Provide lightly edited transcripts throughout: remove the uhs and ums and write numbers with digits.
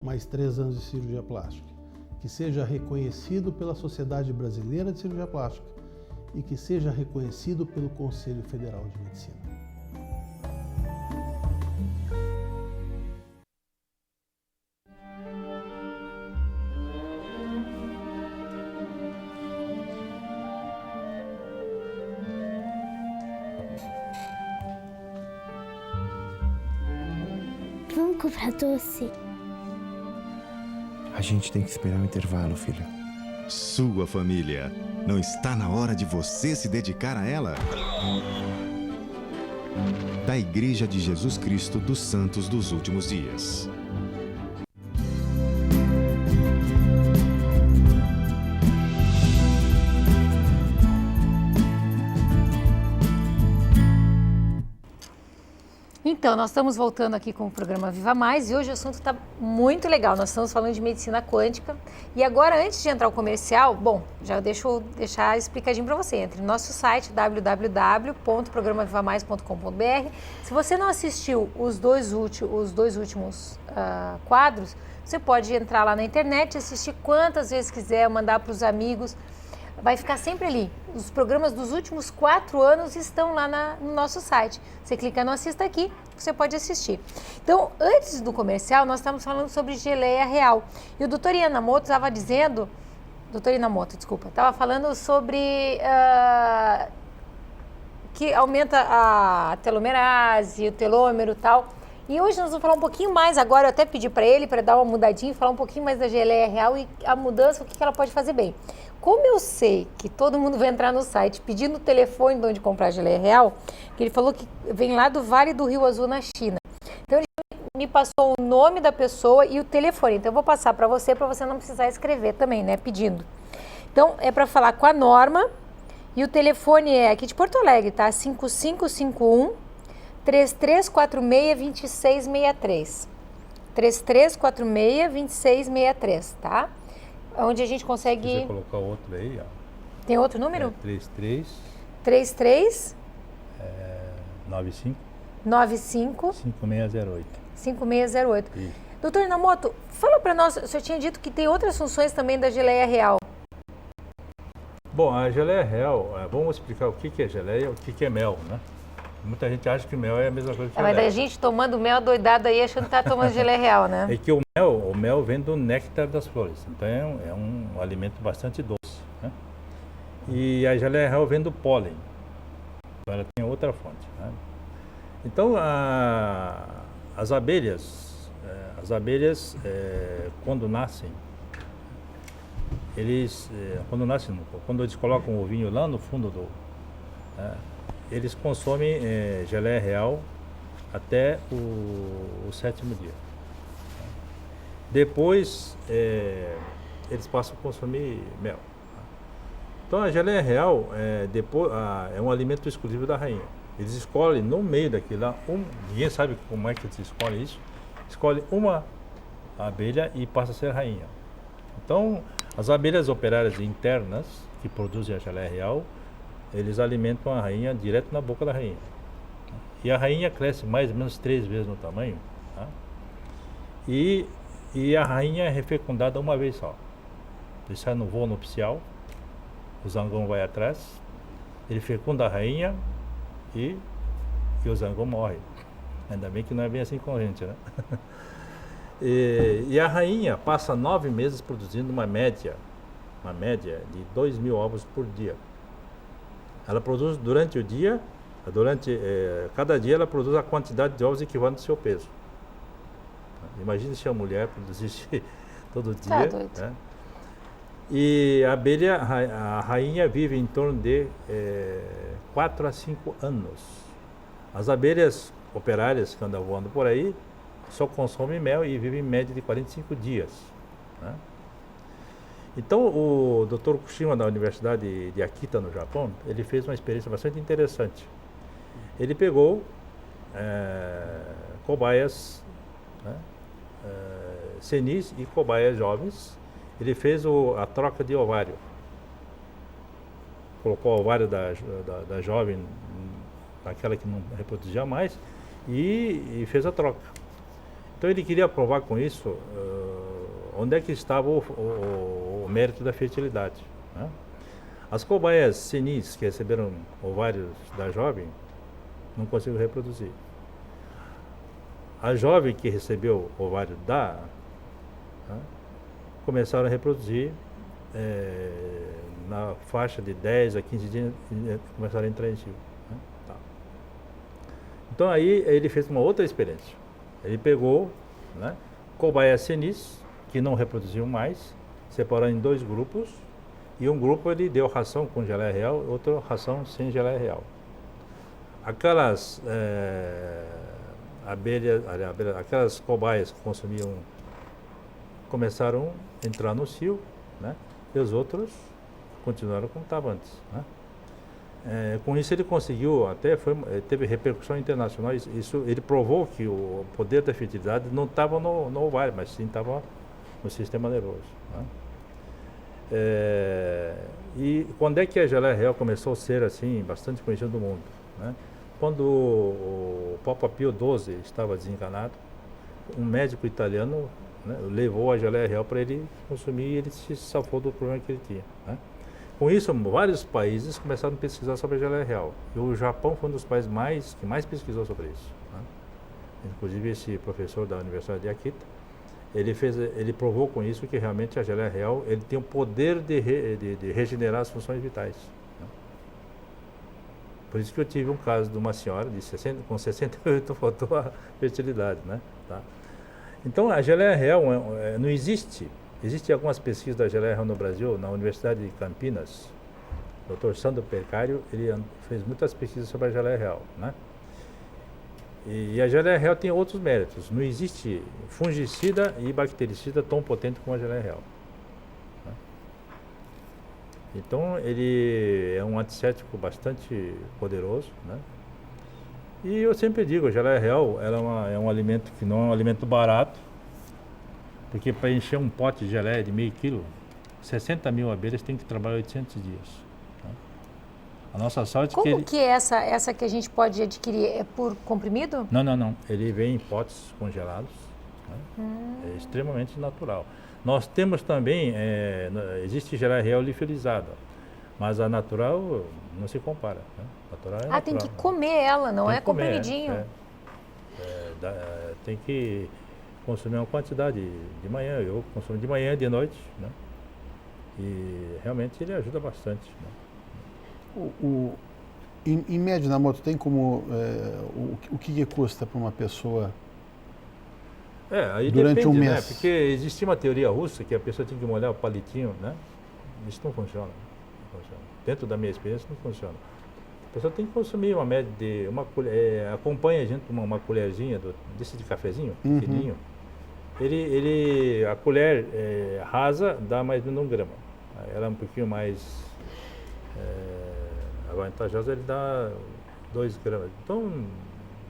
mais 3 anos de cirurgia plástica, que seja reconhecido pela Sociedade Brasileira de Cirurgia Plástica e que seja reconhecido pelo Conselho Federal de Medicina. Vamos comprar doce. A gente tem que esperar o intervalo, filha. Sua família. Não está na hora de você se dedicar a ela? Da Igreja de Jesus Cristo dos Santos dos Últimos Dias. Então, nós estamos voltando aqui com o programa Viva Mais e hoje o assunto está muito legal. Nós estamos falando de medicina quântica. E agora, antes de entrar o comercial, bom, já deixo deixar explicadinho para você. Entre no nosso site www.programavivamais.com.br. Se você não assistiu os dois últimos quadros, você pode entrar lá na internet, assistir quantas vezes quiser, mandar para os amigos. Vai ficar sempre ali. Os programas dos últimos 4 anos estão lá no nosso site. Você clica no Assista Aqui, você pode assistir. Então, antes do comercial, nós estamos falando sobre geleia real. E o doutor Inamoto estava dizendo... Doutor Inamoto, desculpa. Estava falando sobre... que aumenta a telomerase, o telômero e tal. E hoje nós vamos falar um pouquinho mais agora. Eu até pedi para ele para dar uma mudadinha e falar um pouquinho mais da geleia real e a mudança, o que ela pode fazer bem. Como eu sei que todo mundo vai entrar no site pedindo o telefone de onde comprar a geleia real, que ele falou que vem lá do Vale do Rio Azul, na China. Então, ele me passou o nome da pessoa e o telefone. Então, eu vou passar para você não precisar escrever também, né, pedindo. Então, é para falar com a Norma e o telefone é aqui de Porto Alegre, tá? 5551 3346-2663. 3346-2663, tá? Onde a gente consegue... Se você colocar outro aí, ó. Tem outro número? 33... 95... 5608. 5608. Isso. Doutor Inamoto, fala para nós, o senhor tinha dito que tem outras funções também da geleia real. Bom, a geleia real, vamos explicar o que é geleia e o que é mel, né? Muita gente acha que mel é a mesma coisa que geleia. Mas a gente tomando mel doidado aí, achando que tá tomando geleia real, né? É que o mel vem do néctar das flores, então é um alimento bastante doce, né? E a geleia real vem do pólen, então ela tem outra fonte, né? Então, as abelhas, quando nascem, quando eles colocam o ovinho lá no fundo eles consomem geleia real até o 7º dia. Depois, eles passam a consumir mel. Então, a geleia real é um alimento exclusivo da rainha. Eles escolhem no meio daquilo lá, ninguém sabe como é que eles escolhem isso, escolhe uma abelha e passa a ser rainha. Então, as abelhas operárias internas, que produzem a geleia real, eles alimentam a rainha direto na boca da rainha. E a rainha cresce mais ou menos 3 vezes no tamanho, tá? E a rainha é refecundada uma vez só. Ele sai no voo nupcial, o zangão vai atrás, ele fecunda a rainha e o zangão morre. Ainda bem que não é bem assim com a gente, né? E a rainha passa 9 meses produzindo uma média de 2.000 ovos por dia. Ela produz durante o dia, cada dia ela produz a quantidade de ovos equivalente ao seu peso. Imagine se a mulher produzisse todo dia. Tá doido. Né? E a rainha vive em torno de 4 a 5 anos. As abelhas operárias que andam voando por aí só consomem mel e vivem em média de 45 dias. Né? Então, o Dr. Kushima, da Universidade de Akita, no Japão, ele fez uma experiência bastante interessante. Ele pegou cobaias, né, senis e cobaias jovens. Ele fez a troca de ovário. Colocou o ovário da jovem, aquela que não reproduzia mais, e fez a troca. Então ele queria provar com isso onde é que estava o mérito da fertilidade, né? As cobaias senis que receberam ovários da jovem não conseguiram reproduzir. A jovem que recebeu ovário né, começaram a reproduzir na faixa de 10 a 15 dias, começaram a entrar em cio. Né? Tá. Então aí ele fez uma outra experiência. Ele pegou, né, cobaias senis que não reproduziam mais, separou em 2 grupos, e um grupo ele deu ração com geleia real, outro ração sem geleia real. Aquelas aquelas cobaias que consumiam começaram a entrar no cio, né? E os outros continuaram como estavam antes, né? Com isso ele conseguiu, teve repercussão internacional, ele provou que o poder da fertilidade não estava no ovário, mas sim estava no sistema nervoso, né? E quando é que a geleia real começou a ser assim, bastante conhecida no mundo, né? Quando o Papa Pio XII estava desenganado, um médico italiano, né, levou a geleia real para ele consumir e ele se safou do problema que ele tinha, né? Com isso, vários países começaram a pesquisar sobre a geleia real. E o Japão foi um dos países que mais pesquisou sobre isso, né? Inclusive esse professor da Universidade de Akita, ele provou com isso que realmente a geleia real ele tem o poder de regenerar as funções vitais. Por isso que eu tive um caso de uma senhora com 68 faltou a fertilidade, né? Tá? Então a geleia real não existe. Existem algumas pesquisas da geleia real no Brasil, na Universidade de Campinas. O Dr. Sandro Percário, ele fez muitas pesquisas sobre a geleia real, né? E a geleia real tem outros méritos. Não existe fungicida e bactericida tão potente como a geleia real. Então ele é um antisséptico bastante poderoso, né? E eu sempre digo, a geleia real ela é um alimento que não é um alimento barato, porque para encher um pote de geleia de meio quilo, 60 mil abelhas tem que trabalhar 800 dias. Né? A nossa sorte Como que essa que a gente pode adquirir é por comprimido? Não. Ele vem em potes congelados, né? É extremamente natural. Nós temos também, existe geleia real liofilizada, mas a natural não se compara, né? Natural é natural, tem que comer ela, não é comer, comprimidinho. Tem que consumir uma quantidade de manhã, eu consumo de manhã e de noite, né? E realmente ele ajuda bastante, né? Em média, Namoto, tem como, o que custa para uma pessoa aí durante depende, um mês? Né? Porque existe uma teoria russa que a pessoa tem que molhar o palitinho, né? Isso não funciona. Não funciona. Dentro da minha experiência, não funciona. A pessoa tem que consumir uma média de uma colher, acompanha a gente uma colherzinha desse de cafezinho, pequenininho. A colher rasa dá mais de 1 grama. Ela é um pouquinho mais vantajosa, ele dá 2 gramas. Então,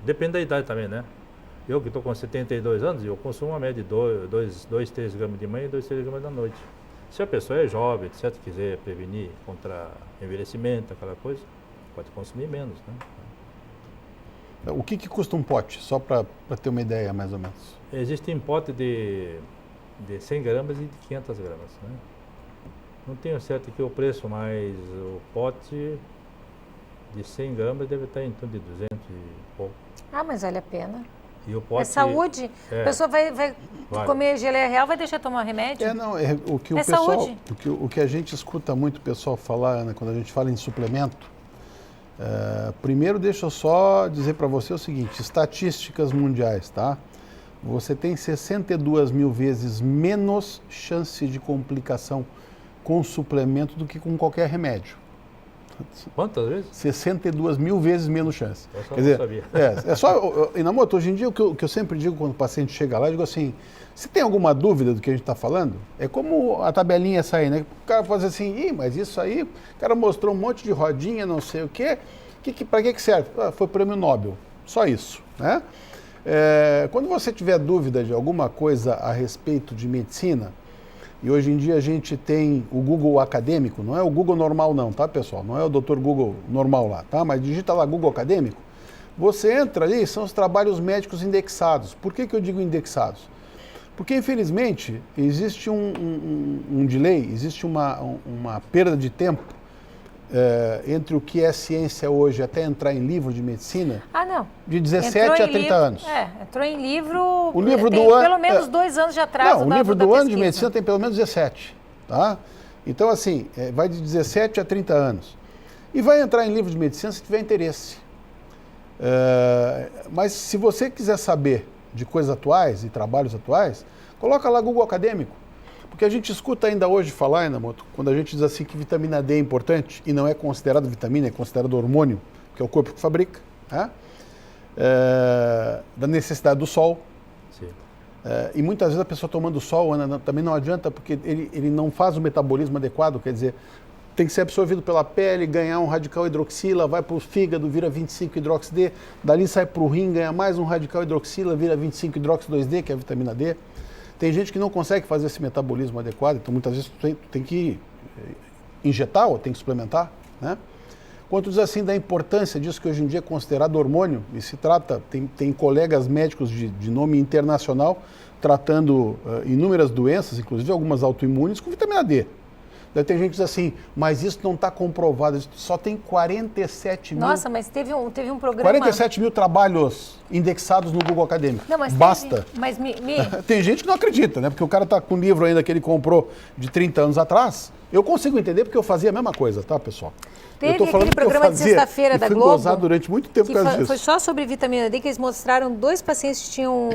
depende da idade também, né? Eu que estou com 72 anos, eu consumo uma média de 2, 3 gramas de manhã e 2, 3 gramas da noite. Se a pessoa é jovem, etc., quiser prevenir contra envelhecimento, aquela coisa, pode consumir menos, né? O que custa um pote, só para ter uma ideia, mais ou menos? Existem potes de 100 gramas e de 500 gramas, né? Não tenho certo aqui o preço, mas o pote de 100 gramas deve estar em torno de 200 e pouco. Mas vale a pena. E o pote, é saúde. A pessoa vai comer geleia real, vai deixar tomar remédio? O que o pessoal, saúde. O que a gente escuta muito o pessoal falar, Ana, quando a gente fala em suplemento, primeiro deixa eu só dizer para você o seguinte, estatísticas mundiais, tá? Você tem 62 mil vezes menos chance de complicação com suplemento do que com qualquer remédio. Quantas vezes? 62 mil vezes menos chance. Eu só não sabia. Inamoto, hoje em dia o que eu sempre digo quando o paciente chega lá, eu digo assim, se tem alguma dúvida do que a gente está falando, é como a tabelinha essa aí, né? O cara faz assim, mas isso aí, o cara mostrou um monte de rodinha, não sei o quê, para que serve? Foi prêmio Nobel, só isso, né? Quando você tiver dúvida de alguma coisa a respeito de medicina, e hoje em dia a gente tem o Google acadêmico, não é o Google normal não, tá, pessoal? Não é o Dr. Google normal lá, tá? Mas digita lá Google acadêmico, você entra ali, são os trabalhos médicos indexados. Por que eu digo indexados? Porque, infelizmente, existe um delay, existe uma perda de tempo entre o que é ciência hoje até entrar em livro de medicina, de 17 a 30 anos. Entrou em livro, o livro tem do ano, pelo menos 2 anos de atraso. Não, o livro do ano de medicina tem pelo menos 17. Tá? Então, assim, vai de 17 a 30 anos. E vai entrar em livro de medicina se tiver interesse. Mas se você quiser saber de coisas atuais e trabalhos atuais, coloca lá Google Acadêmico. Porque a gente escuta ainda hoje falar, Inamoto, quando a gente diz assim que vitamina D é importante, e não é considerado vitamina, é considerado hormônio, que é o corpo que fabrica, né? Da necessidade do sol. Sim. E muitas vezes a pessoa tomando sol, Ana, também não adianta, porque ele não faz o metabolismo adequado, quer dizer, tem que ser absorvido pela pele, ganhar um radical hidroxila, vai para o fígado, vira 25-hidroxid-D, dali sai para o rim, ganha mais um radical hidroxila, vira 25-hidroxid-2-D, que é a vitamina D. Tem gente que não consegue fazer esse metabolismo adequado, então muitas vezes tem que injetar ou tem que suplementar, né? Quanto diz assim da importância disso que hoje em dia é considerado hormônio, e se trata, tem colegas médicos de nome internacional tratando inúmeras doenças, inclusive algumas autoimunes, com vitamina D. Daí tem gente que diz assim, mas isso não está comprovado, isso só tem 47 mil... Nossa, mas teve um programa... 47 mil trabalhos indexados no Google Acadêmico. Não, mas basta. Mas Tem gente que não acredita, né? Porque o cara está com um livro ainda que ele comprou de 30 anos atrás. Eu consigo entender porque eu fazia a mesma coisa, tá, pessoal? Teve aquele programa de sexta-feira da Globo, gozado durante muito tempo por causa disso. Foi só sobre vitamina D, que eles mostraram 2 pacientes que tinham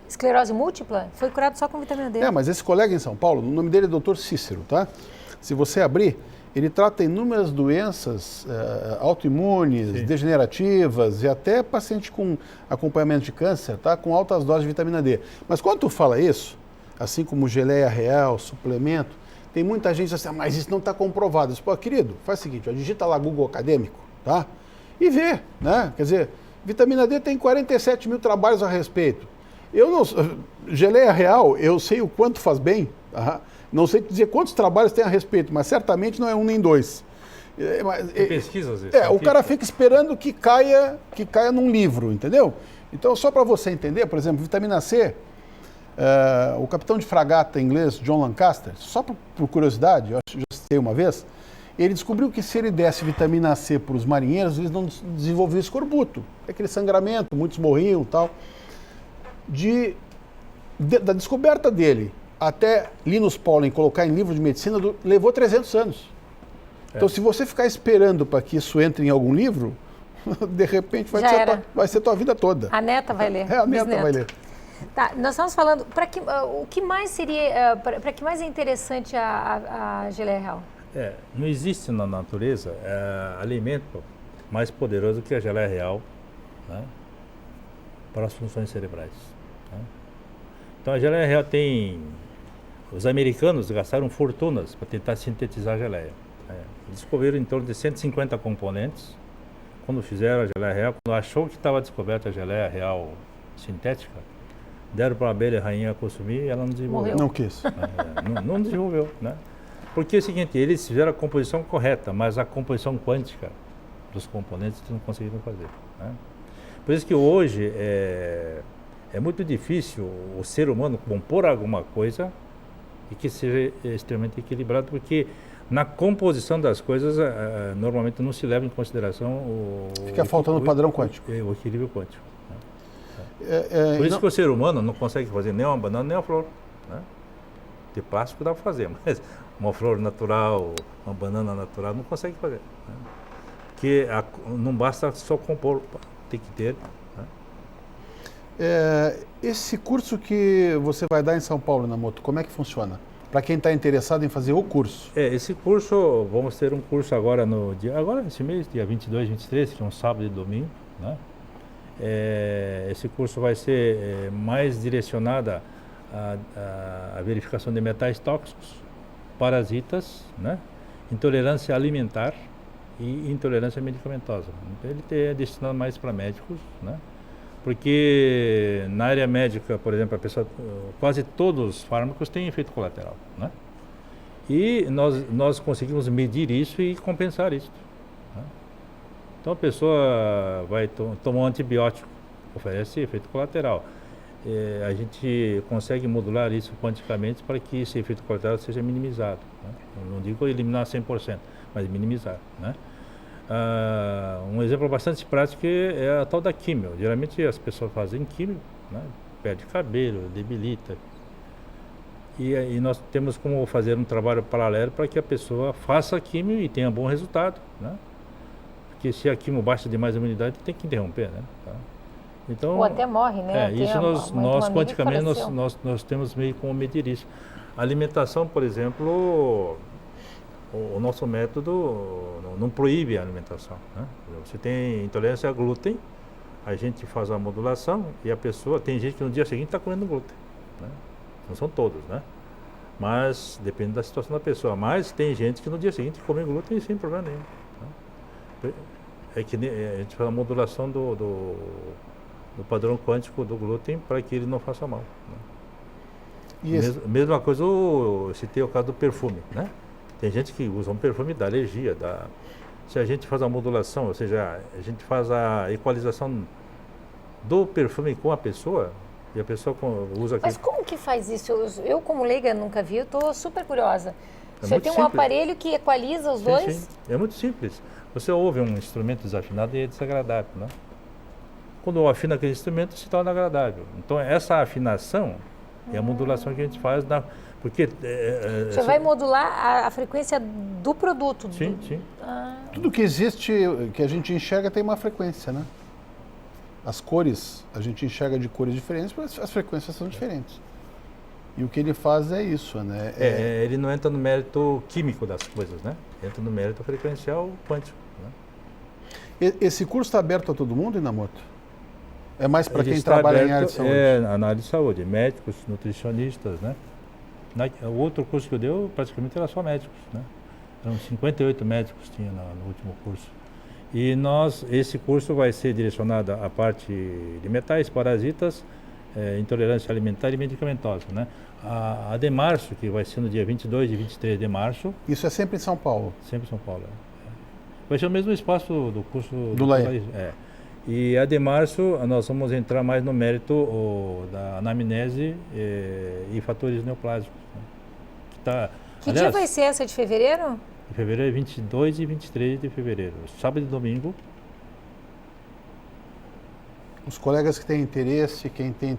esclerose múltipla, foi curado só com vitamina D. Mas esse colega em São Paulo, o nome dele é Dr. Cícero, tá? Se você abrir, ele trata inúmeras doenças autoimunes, Sim, degenerativas e até paciente com acompanhamento de câncer, tá? Com altas doses de vitamina D. Mas quando tu fala isso, assim como geleia real, suplemento, tem muita gente assim, mas isso não está comprovado. Pô, querido, faz o seguinte, digita lá Google Acadêmico, tá? E vê, né? Quer dizer, vitamina D tem 47 mil trabalhos a respeito. Eu não... Geleia real, eu sei o quanto faz bem, tá? Não sei dizer quantos trabalhos tem a respeito, mas certamente não é um nem dois. Tem pesquisa, às vezes. O cara fica esperando que caia num livro, entendeu? Então, só para você entender, por exemplo, vitamina C, o capitão de fragata inglês, John Lancaster, só por curiosidade, eu acho que já citei uma vez, ele descobriu que se ele desse vitamina C para os marinheiros, eles não desenvolviam escorbuto, aquele sangramento, muitos morriam e tal. Da descoberta dele até Linus Pauling colocar em livro de medicina, levou 300 anos. Então, se você ficar esperando para que isso entre em algum livro, de repente vai ser tua vida toda. A neta vai ler. A neta vai ler. Tá, nós estamos falando, o que mais seria, para que mais é interessante a geleia real? Não existe na natureza alimento mais poderoso que a geleia real, né, para as funções cerebrais. Né? Então a geleia real tem... Os americanos gastaram fortunas para tentar sintetizar a geleia. Descobriram em torno de 150 componentes. Quando fizeram a geleia real, quando achou que estava descoberta a geleia real sintética, deram para a abelha rainha consumir e ela não desenvolveu. Não quis. Não desenvolveu, né? Porque é o seguinte, eles fizeram a composição correta, mas a composição quântica dos componentes eles não conseguiram fazer. Né? Por isso que hoje é muito difícil o ser humano compor alguma coisa e que seja extremamente equilibrado, porque na composição das coisas normalmente não se leva em consideração Fica faltando o padrão quântico. O equilíbrio quântico. Né? Por isso que o ser humano não consegue fazer nem uma banana nem uma flor. Né? De plástico dá para fazer, mas uma flor natural, uma banana natural não consegue fazer. Né? Porque não basta só compor, tem que ter. Esse curso que você vai dar em São Paulo, Inamoto, como é que funciona? Para quem está interessado em fazer o curso. Esse curso, vamos ter um curso agora esse mês, dia 22, 23, que é um sábado e domingo. Né? Esse curso vai ser mais direcionado à verificação de metais tóxicos, parasitas, né? Intolerância alimentar e intolerância medicamentosa. Então, ele é destinado mais para médicos, né? Porque na área médica, por exemplo, quase todos os fármacos têm efeito colateral, né? E nós conseguimos medir isso e compensar isso. Né? Então a pessoa vai tomar um antibiótico, oferece efeito colateral. a gente consegue modular isso quanticamente para que esse efeito colateral seja minimizado, né? Eu não digo eliminar 100%, mas minimizar, né? Um exemplo bastante prático é a tal da químio. Geralmente as pessoas fazem químio, né? Perde cabelo, debilita. E nós temos como fazer um trabalho paralelo para que a pessoa faça químio e tenha bom resultado, né? Porque se a químio baixa demais a imunidade, tem que interromper, né? Tá? Então, Ou até morre, né? Tem isso uma nós amiga que quanticamente faleceu. nós temos meio como medir isso. A alimentação, por exemplo, o nosso método não proíbe a alimentação, né? Você tem intolerância a glúten, a gente faz a modulação e a pessoa, tem gente que no dia seguinte está comendo glúten, né? Não são todos, né? Mas depende da situação da pessoa. Mas tem gente que no dia seguinte come glúten sem problema nenhum, né? É que a gente faz a modulação do padrão quântico do glúten para que ele não faça mal, né? Mesma coisa, eu citei o caso do perfume, né? Tem gente que usa um perfume da alergia, se a gente faz a modulação, ou seja, a gente faz a equalização do perfume com a pessoa, e a pessoa usa aquele... Mas como que faz isso? Eu como leiga, nunca vi, eu estou super curiosa. É O senhor muito tem um simples. aparelho que equaliza os Sim, dois? sim. É muito simples. Você ouve um instrumento desafinado e é desagradável, né? Quando afina aquele instrumento, se torna agradável. Então, essa afinação é a modulação que a gente faz, porque... Você vai modular a frequência do produto. Sim, sim. Tudo que existe, que a gente enxerga, tem uma frequência, né? As cores, a gente enxerga de cores diferentes, mas as frequências são diferentes. E o que ele faz é isso, né? Ele não entra no mérito químico das coisas, né? Entra no mérito frequencial quântico, né? Esse curso está aberto a todo mundo, Inamoto? É mais para Ele quem está trabalha em aberto, área de saúde? na área de saúde, médicos, nutricionistas, né? O outro curso que eu dei, praticamente era só médicos, né? Eram 58 médicos tinha no último curso. E esse curso vai ser direcionado à parte de metais, parasitas, intolerância alimentar e medicamentosa, né? A de março, que vai ser no dia 22 e 23 de março. Isso é sempre em São Paulo? Sempre em São Paulo. Vai ser o mesmo espaço do curso do Laí. E a de março, nós vamos entrar mais no mérito da anamnese e fatores neoplásicos, né? Que dia vai ser essa de fevereiro? Em fevereiro é 22 e 23 de fevereiro, sábado e domingo. Os colegas que têm interesse, quem tem